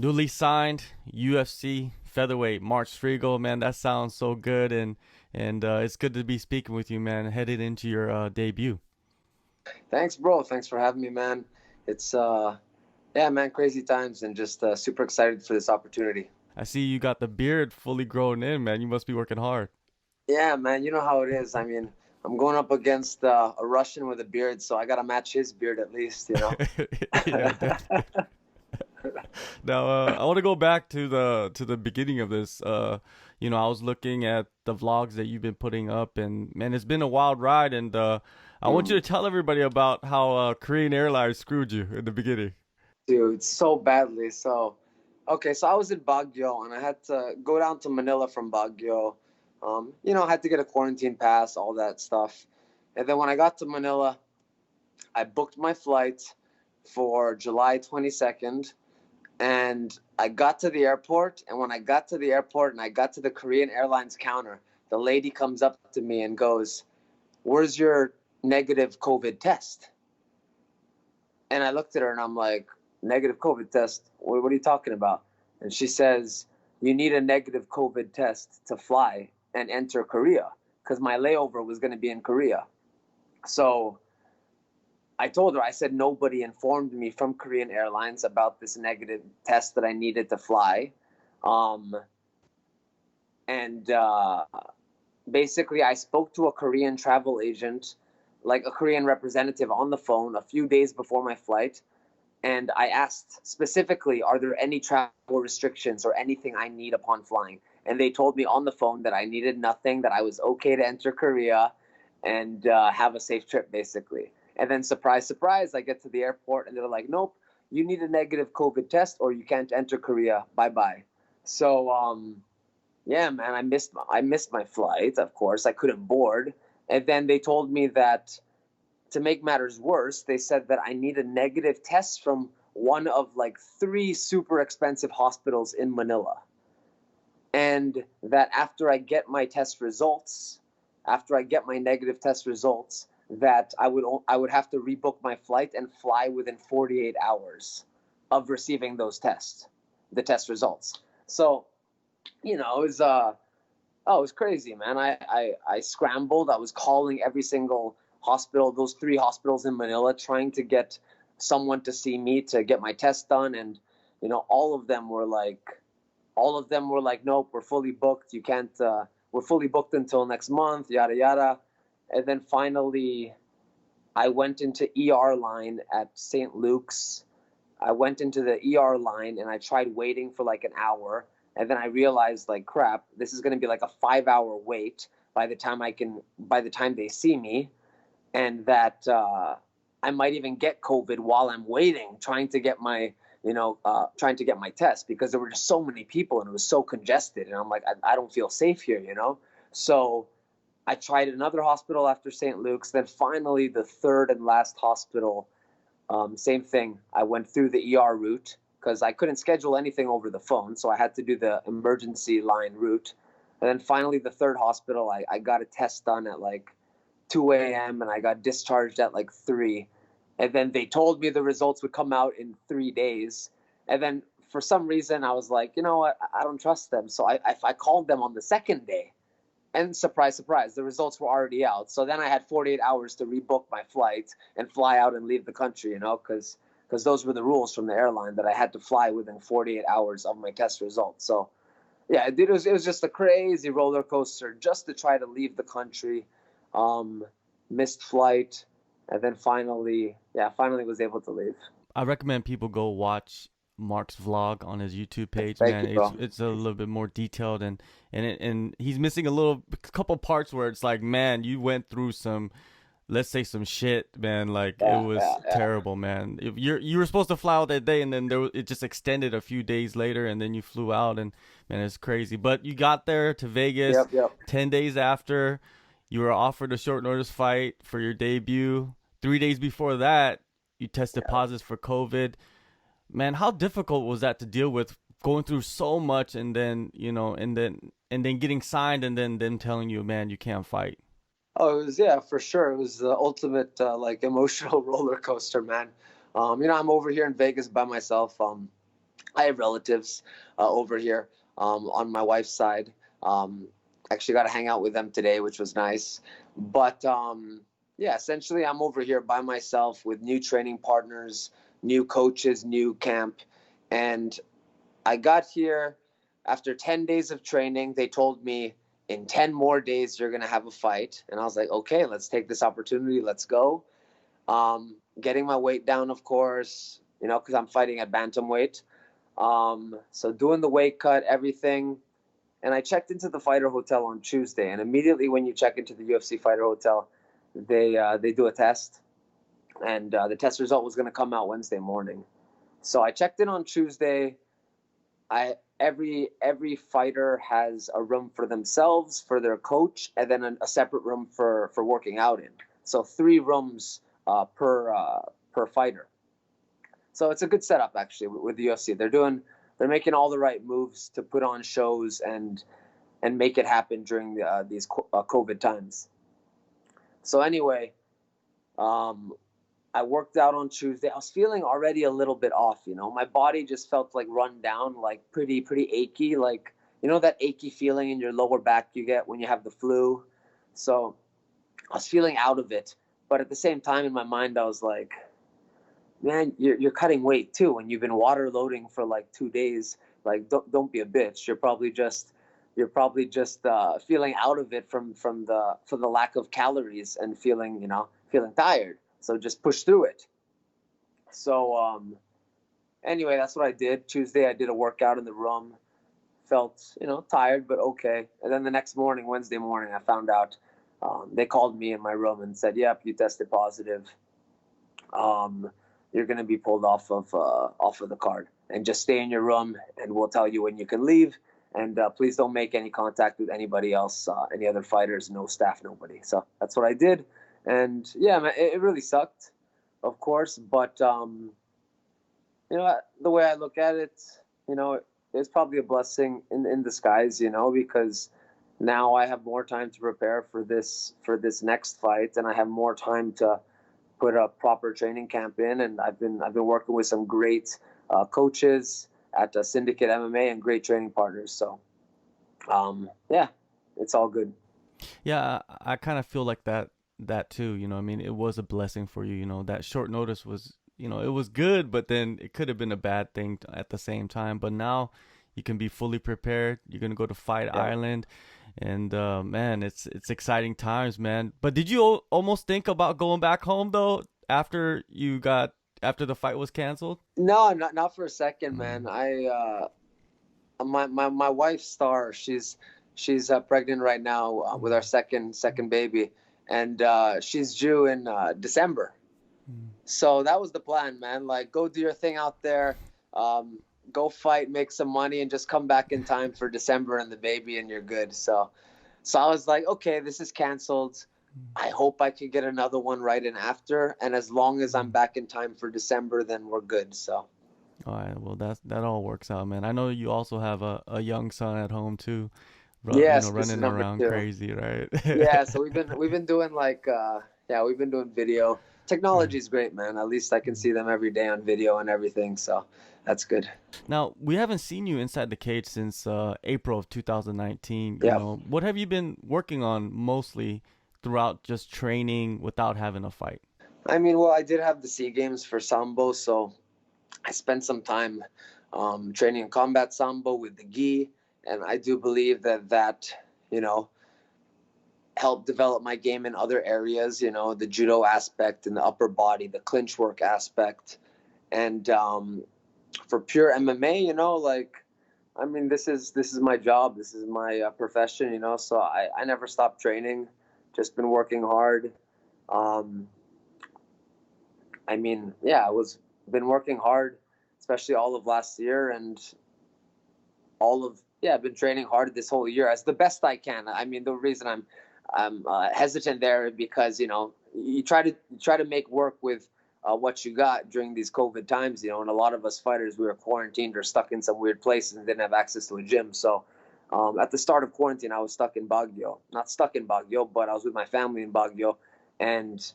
Newly signed UFC featherweight Mark Striegl, man. That sounds so good, and it's good to be speaking with you, man. Headed into your debut. Thanks, bro. Thanks for having me, man. It's yeah, man, crazy times and just super excited for this opportunity. I see you got the beard fully grown in, man. You must be working hard. Yeah, man, you know how it is. I mean, I'm going up against a Russian with a beard, so I got to match his beard at least. Yeah, definitely. Now, I want to go back to the beginning of this. I was looking at the vlogs that you've been putting up, and man, it's been a wild ride. And I want you to tell everybody about how Korean Airlines screwed you in the beginning. Dude, so badly. Okay, so I was in Baguio and I had to go down to Manila from Baguio. I had to get a quarantine pass, all that stuff. And then when I got to Manila, I booked my flight for July 22nd. And I got to the airport. And when I got to the airport and I got to the Korean Airlines counter, the lady comes up to me and goes, "Where's your negative COVID test?" And I looked at her and I'm like, "Negative COVID test? What are you talking about?" And she says, "You need a negative COVID test to fly and enter Korea," because my layover was going to be in Korea. So I told her, I said, nobody informed me from Korean Airlines about this negative test that I needed to fly. Um, and basically, I spoke to a Korean travel agent, like a Korean representative on the phone a few days before my flight. And I asked specifically, are there any travel restrictions or anything I need upon flying? And they told me on the phone that I needed nothing, that I was okay to enter Korea and have a safe trip, basically. And then, surprise, surprise, I get to the airport and they're like, "Nope, you need a negative COVID test or you can't enter Korea. Bye bye." So, yeah, man, I missed my flight. Of course, I couldn't board. And then they told me that to make matters worse, they said that I need a negative test from one of like three super expensive hospitals in Manila. And that after I get my negative test results, that I would have to rebook my flight and fly within 48 hours of receiving the test results. So, it was oh, it was crazy, man. I scrambled. I was calling every single hospital, those three hospitals in Manila, trying to get someone to see me to get my test done. And, all of them were like, "Nope, we're fully booked. You can't, we're fully booked until next month, yada, yada." And then finally, I went into ER line at St. Luke's. I went into the ER line and I tried waiting for like an hour. And then I realized, like, crap, this is going to be like a 5 hour wait by the time they see me. And that I might even get COVID while I'm waiting, trying to get my test, because there were just so many people and it was so congested. And I'm like, I don't feel safe here. So I tried another hospital after St. Luke's. Then finally, the third and last hospital, same thing. I went through the ER route because I couldn't schedule anything over the phone. So I had to do the emergency line route. And then finally, the third hospital, I got a test done at like 2 a.m. and I got discharged at like 3. And then they told me the results would come out in 3 days. And then for some reason, I was like, you know what? I don't trust them. So I called them on the second day. And surprise, surprise, the results were already out. So then I had 48 hours to rebook my flight and fly out and leave the country, because those were the rules from the airline, that I had to fly within 48 hours of my test results. So, yeah, it was just a crazy roller coaster just to try to leave the country. Missed flight, and then finally was able to leave. I recommend people go watch Mark's vlog on his YouTube page, Thank man. you, It's bro. it's a little bit more detailed, and he's missing a couple parts where it's like, man, you went through some, let's say, some shit, man. Like, it Yeah, yeah, was yeah. terrible, man. If you were supposed to fly out that day, and then it just extended a few days later, and then you flew out, and man, it's crazy. But you got there to Vegas Yep, yep. 10 days after. You were offered a short notice fight for your debut. 3 days before that, you tested Yeah. positive for COVID. Man, how difficult was that to deal with, going through so much, and then and then getting signed, and then them telling you, man, you can't fight. Oh, it was, yeah, for sure. It was the ultimate like emotional roller coaster, man. I'm over here in Vegas by myself. I have relatives over here on my wife's side. Actually got to hang out with them today, which was nice. But yeah, essentially I'm over here by myself with new training partners, new coaches, new camp. And I got here after 10 days of training. They told me in 10 more days, you're going to have a fight. And I was like, okay, let's take this opportunity. Let's go. Getting my weight down, of course, you know, because I'm fighting at bantamweight. So doing the weight cut, everything. And I checked into the fighter hotel on Tuesday. And immediately when you check into the UFC fighter hotel, they do a test. And the test result was going to come out Wednesday morning. So I checked in on Tuesday. Every fighter has a room for themselves, for their coach, and then a separate room for working out in. So 3 rooms per fighter. So it's a good setup actually with the UFC. They're making all the right moves to put on shows and make it happen during these COVID times. So anyway, I worked out on Tuesday. I was feeling already a little bit off, you know. My body just felt like run down, like pretty achy, like, you know, that achy feeling in your lower back you get when you have the flu. So I was feeling out of it, but at the same time in my mind I was like, man, you're cutting weight too, and you've been water loading for like 2 days. Like, don't be a bitch. You're probably just feeling out of it from the lack of calories and feeling tired. So just push through it. So anyway, that's what I did. Tuesday I did a workout in the room. Felt tired, but okay. And then the next morning, Wednesday morning, I found out they called me in my room and said, "Yep, you tested positive. You're going to be pulled off of the card, and just stay in your room, and we'll tell you when you can leave. And please don't make any contact with anybody else, any other fighters, no staff, nobody." So that's what I did, and yeah, man, it really sucked, of course. But the way I look at it, it's probably a blessing in disguise, because now I have more time to prepare for this next fight, and I have more time to put a proper training camp in. And I've been working with some great coaches at Syndicate MMA and great training partners. So yeah, it's all good. Yeah, I kind of feel like that too. I mean, it was a blessing for you. That short notice was, it was good, but then it could have been a bad thing at the same time. But now you can be fully prepared. You're gonna go to Fight Island, and man, it's exciting times, man. But did you almost think about going back home though after the fight was canceled? No, not for a second, man. My wife's Star, she's pregnant right now with our second baby, and she's due in December. So that was the plan, man. Like, go do your thing out there, go fight, make some money, and just come back in time for December and the baby, and you're good. So I was like, okay, this is canceled. I hope I can get another one right in after, and as long as I'm back in time for December, then we're good. So. All right, well that all works out, man. I know you also have a young son at home too, Yes, running around 2. crazy, right? Yeah, so we've been doing like we've been doing video. Technology is great, man. At least I can see them every day on video and everything, so that's good. Now, we haven't seen you inside the cage since April of 2019. Yeah. What have you been working on mostly throughout just training without having a fight? I mean, well, I did have the SEA Games for Sambo, so I spent some time training in combat Sambo with the gi, and I do believe that helped develop my game in other areas, the judo aspect and the upper body, the clinch work aspect. And for pure MMA, I mean, this is my job. This is my profession, so I never stopped training, just been working hard. I mean, yeah, been working hard, especially all of last year, and I've been training hard this whole year as the best I can. I mean, the reason I'm hesitant there because you try to make work with what you got during these COVID times, and a lot of us fighters, we were quarantined or stuck in some weird places and didn't have access to a gym. So at the start of quarantine, I was stuck in Baguio. Not stuck in Baguio, but I was with my family in Baguio, and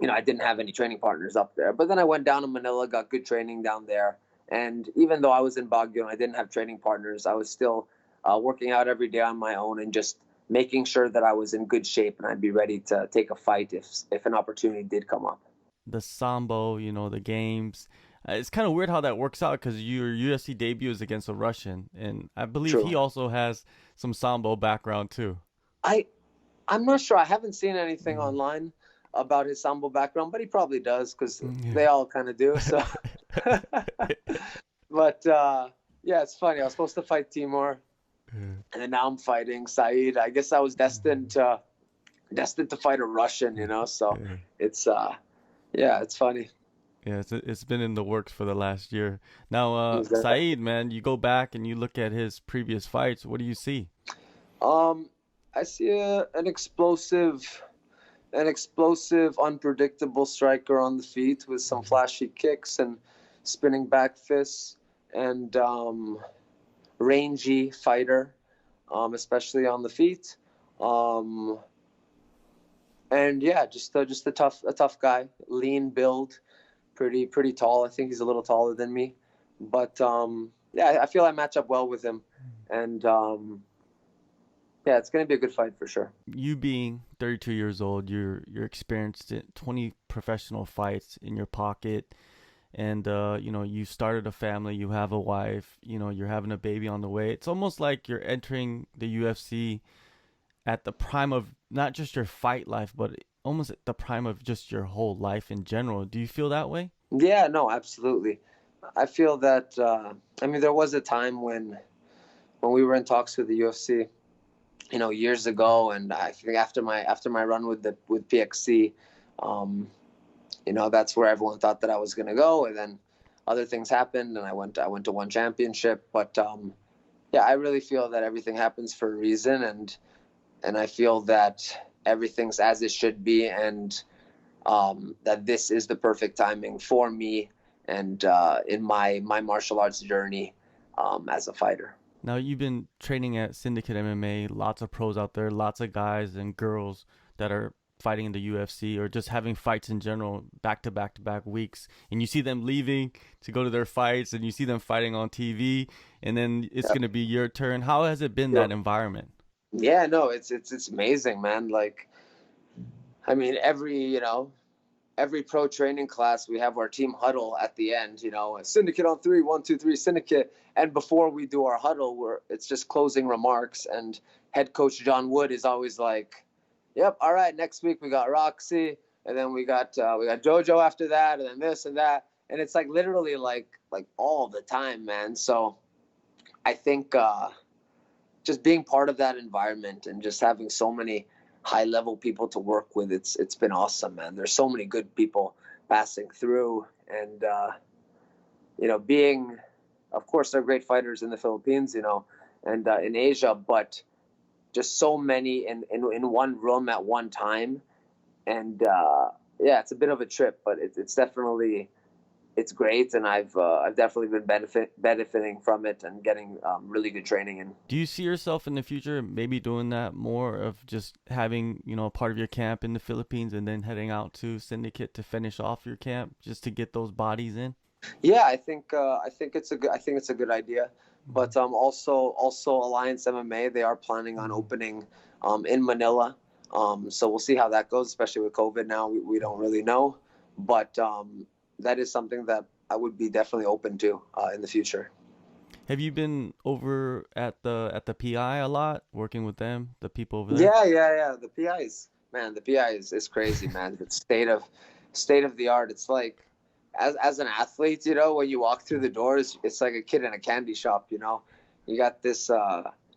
I didn't have any training partners up there. But then I went down to Manila, got good training down there, And even though I was in Baguio and I didn't have training partners, I was still working out every day on my own and just making sure that I was in good shape and I'd be ready to take a fight if an opportunity did come up. The Sambo, the games. It's kind of weird how that works out because your UFC debut is against a Russian, and I believe he True. also has some Sambo background too. I'm not sure. I haven't seen anything online about his Sambo background, but he probably does because they all kind of do. So, but yeah, it's funny. I was supposed to fight Timur, and then now I'm fighting Said. I guess I was destined to fight a Russian, So it's yeah, it's funny. Yeah, it's been in the works for the last year. Now, Exactly. Said, man, you go back and you look at his previous fights. What do you see? Um, I see an explosive, unpredictable striker on the feet with some flashy kicks and spinning back fists, and rangy fighter, especially on the feet. Um, and yeah, just a tough guy, lean build, pretty tall. I think he's a little taller than me, but yeah, I feel I match up well with him, and yeah, it's gonna be a good fight for sure. You being 32 years old, you're experienced in 20 professional fights in your pocket, and you started a family, you have a wife, you're having a baby on the way. It's almost like you're entering the UFC at the prime of not just your fight life, but almost at the prime of just your whole life in general. Do you feel that way? Yeah, no, absolutely. I feel that. I mean, there was a time when we were in talks with the UFC, years ago, and I think after my run with PXC, um, that's where everyone thought that I was going to go, and then other things happened, and I went to one championship, but yeah, I really feel that everything happens for a reason, and I feel that everything's as it should be, and that this is the perfect timing for me and in my martial arts journey as a fighter. Now you've been training at Syndicate MMA, lots of pros out there, lots of guys and girls that are fighting in the UFC or just having fights in general back to back to back weeks, and you see them leaving to go to their fights and you see them fighting on TV, and then it's Yeah. going to be your turn. How has it been, Yeah. that environment? Yeah, no, it's amazing, man. Like, I mean, every pro training class, we have our team huddle at the end. Syndicate on three, 1, 2, 3, syndicate. And before we do our huddle, it's just closing remarks. And head coach John Wood is always like, "Yep, all right. Next week we got Roxy, and then we got JoJo after that, and then this and that." And it's like literally like all the time, man. So I think just being part of that environment and just having so many high level people to work with, it's been awesome, man. There's so many good people passing through, and being, of course, they're great fighters in the Philippines, and in Asia, but just so many in one room at one time, and yeah, it's a bit of a trip, but it's definitely, it's great, and I've definitely been benefiting from it and getting really good training in. Do you see yourself in the future maybe doing that more of just having, a part of your camp in the Philippines and then heading out to Syndicate to finish off your camp just to get those bodies in? Yeah, I think it's a good idea. But also Alliance MMA, they are planning on opening in Manila. So we'll see how that goes, especially with COVID now. We don't really know, but that is something that I would be definitely open to in the future. Have you been over at the PI a lot, working with them, the people over there? Yeah. The PIs, man, the PI is crazy, man. It's state of the art. It's like, as an athlete, when you walk through the doors, it's like a kid in a candy shop. You got this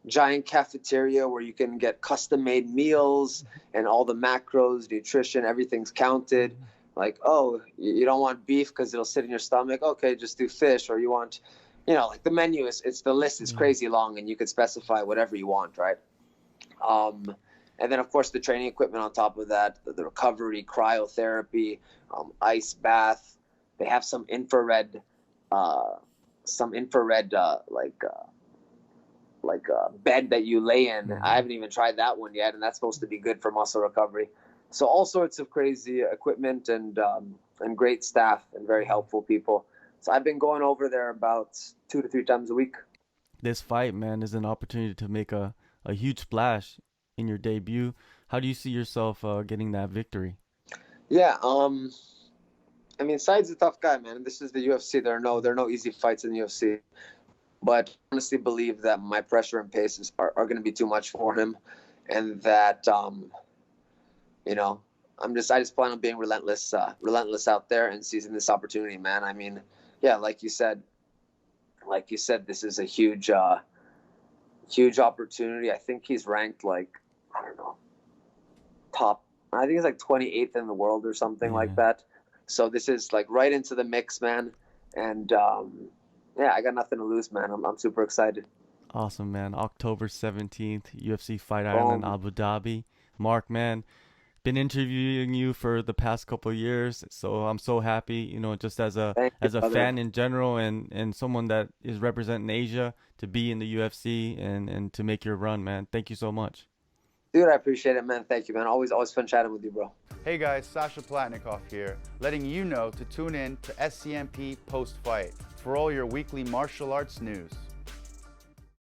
giant cafeteria where you can get custom made meals and all the macros, nutrition, everything's counted. Like, oh, you don't want beef because it'll sit in your stomach. Okay, just do fish. Or you want, like the menu it's the list is crazy long, and you could specify whatever you want, right? Um, and then, of course, the training equipment on top of that, the recovery, cryotherapy, ice bath. They have uh, some infrared like a bed that you lay in. I haven't even tried that one yet, and that's supposed to be good for muscle recovery. So all sorts of crazy equipment and great staff and very helpful people. So I've been going over there about 2 to 3 times a week. This fight, man, is an opportunity to make a huge splash in your debut. How do you see yourself getting that victory? Yeah, I mean, Said's a tough guy, man. This is the UFC. There are no easy fights in the UFC. But I honestly believe that my pressure and pace are going to be too much for him, and that you know, I just plan on being relentless out there and seizing this opportunity, man. I mean, yeah, like you said, this is a huge opportunity. I think he's ranked like, I don't know, I think he's like 28th in the world or something like that. So this is like right into the mix, man. And yeah, I got nothing to lose, man. I'm super excited. Awesome, man. October 17th, UFC Fight Island, Abu Dhabi. Mark, man, been interviewing you for the past couple of years, so I'm so happy, you know, just as a fan in general, and someone that is representing Asia, to be in the UFC and to make your run, man. Thank you so much. Dude, I appreciate it, man. Thank you, man. Always fun chatting with you, bro. Hey guys, Sasha Platnikoff here, letting you know to tune in to SCMP Post Fight for all your weekly martial arts news.